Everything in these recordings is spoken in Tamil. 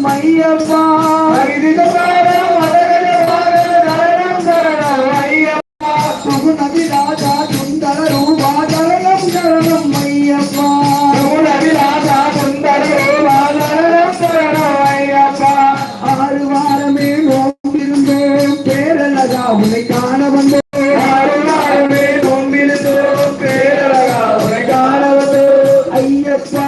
ஐயப்பா சுகுணவி ராஜா சுந்தர ரூபா சரணம் சரணம் ஐயப்பா சுகுணவி ராஜா சுந்தர ரூபா சரணம் சரணம் ஐயப்பா 6 வாரமே நோம்பிருந்தோம் பேரழகா உன்னை காண வந்தோம் 6 வாரமே நோம்பிருந்தோம் பேரழகா உன்னை காண வந்தோம் ஐயப்பா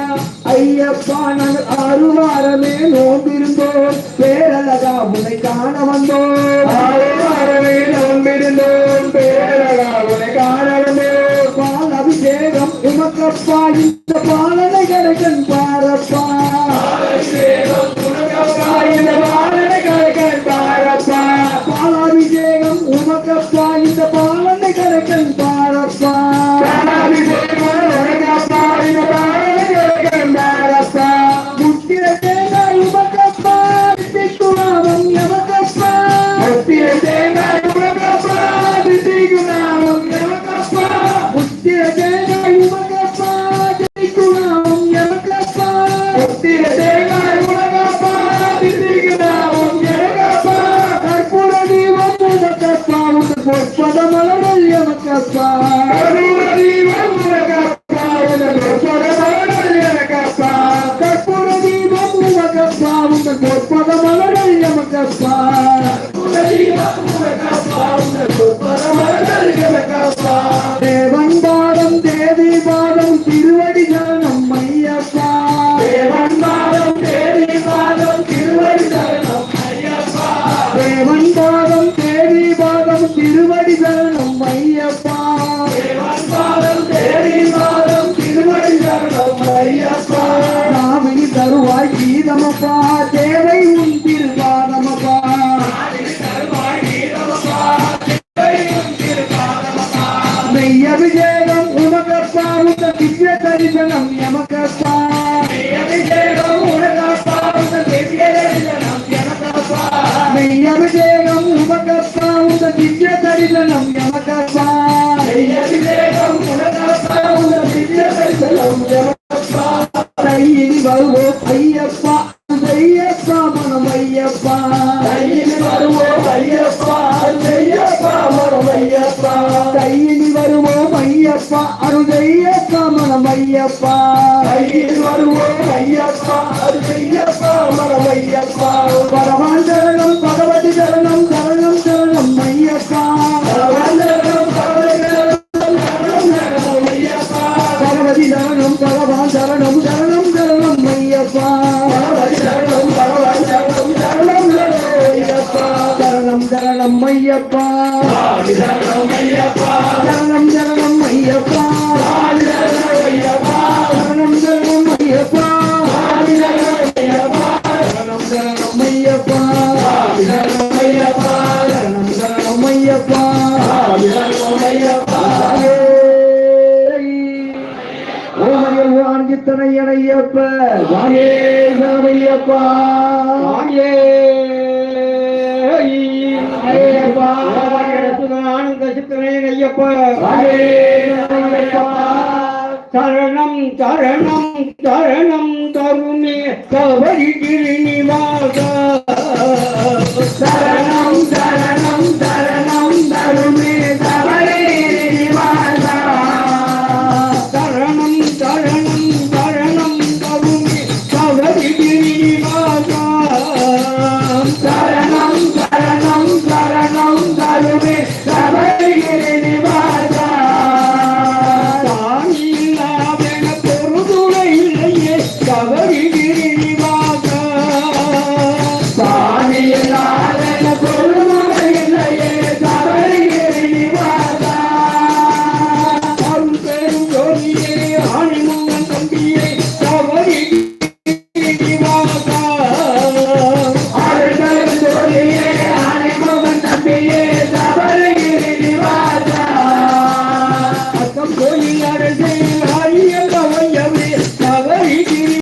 ஐயப்பா நாங்கள் 6 வாரமே நோம்பிருந்தோம் பேரழகா உன்னை காண வந்தோம் 6 வாரமே நோம்பிருந்தோம் பேரழகா உன்னை காண வந்தோம் பால் அபிஷேகம் உமக்கப்பா இந்த பாலனை கரைக்கன் பாரப்பா அபிஷேகம் உமக்கப்பா இந்த பாலனை கரைக்கன் பாரப்பா பாலாபிஷேகம் உமக்கப்பா இந்த பாலனை கரைக்கன் பாரப்பா பாலாபிஷேகம் உமக்கப்பா இந்த பாலனை கரைக்கன் பாரப்பா முத்திர தேங்காய் உமக்கப்பா திக்குநாமம் எமக்கப்பா முத்திர தேங்காய் உமக்கப்பா திக்குநாமம் எமக்கப்பா முத்திர தேங்காய் உமக்கப்பா திக்குநாமம் எமக்கப்பா முத்திர தேங்காய் உமக்கப்பா திக்குநாமம் எமக்கப்பா கற்பூர தீபம் உமக்கப்பா உங்கள் பொற்பத மலர்கள் எமக்கப்பா கற்பூர தீபம் உமக்கப்பா உங்கள் பொற்பத மலர்கள் எமக்கப்பா கற்பூர தீபம் உமக்கப்பா உங்கள் பொற்பத மலர்கள் எமக்கப்பா கற்பூர தீபம் உமக்கப்பா உங்கள் பொற்பத மலர்கள் எமக்கப்பா தேவன் பாதம் தேவி பாதம் திருவடி சரணம் ஐயப்பா தேவன் பாதம் தேவி பாதம் திருவடி சரணம் ஐயப்பா தேவன் பாதம் தேவி பாதம் திருவடி சரணம் ஐயப்பா தேவன் பாதம் தேவி பாதம் திருவடி சரணம் ஐயப்பா நாவினி தருவாய் கீதமப்பா தேவை உன் திருவாதமப்பா மெய் அபிஷேகம் உமக்கப்பா உந்த திவ்ய தரிசனம் எமக்கப்பா மெய் அபிஷேகம் உமக்கப்பா உந்த திவ்ய தரிசனம் எமக்கப்பா மெய் அபிஷேகம் உமக்கப்பா உந்த திவ்ய தரிசனம் எமக்கப்பா மெய் அபிஷேகம் உமக்கப்பா உந்த திவ்ய தரிசனம் எமக்கப்பா கையினி வருவோம் ஐயப்பா ஐயப்பா மனம் ஐயப்பா கையினி வருவோம் ஐயப்பா ஐயப்பா மனம் ஐயப்பா கையினி வருவோம் ஐயப்பா அருதையப்பா மனம் ஐயப்பா கையில் வருவோம் ஐயப்பா அருதையப்பா மனம் ஐயப்பா பரவான் சரணம் பகவதி சரணம் சரணம் சரணம் ஐயப்பா பரவான் சரணம் பகவதி சரணம் சரணம் சரணம் ஐயப்பா பகவதி சரணம் பகவான் சரணம் சரணம் சரணம் ஐயப்பா பகவதி சரணம் பகவான் சரணம் சரணம் சரணம் ஐயப்பா சரணம் சரணம் ஐயப்பா சரணம் ஐயப்பா சரணம் சரணம் ஐயப்பா சரணம் சரணம் ஐயப்பா சரணம் சரணம் ஐயப்பா சரணம் ஐயப்பா சரணம் சரணம் ஐயப்பா சரணம் ஐயப்பா ஓமகள் வாங்கித்தனை ஐயப்ப வாங்கே சரணையப்பா வாங்கே ஐயப்பா ஆனந்த சித்தனை ஐயப்பா சரணம் சரணம் சரணம் தருமே கவரி கிரிநிவாச சரணம் சரணம் சரணம் தருமே கவரி கிரிநிவாச சரணம் சரணம் சரணம் தருமே கவரி கிரிநிவாச சரணம் சரணம் சரணம் தருமே கவரி கிரிநிவாச கவரி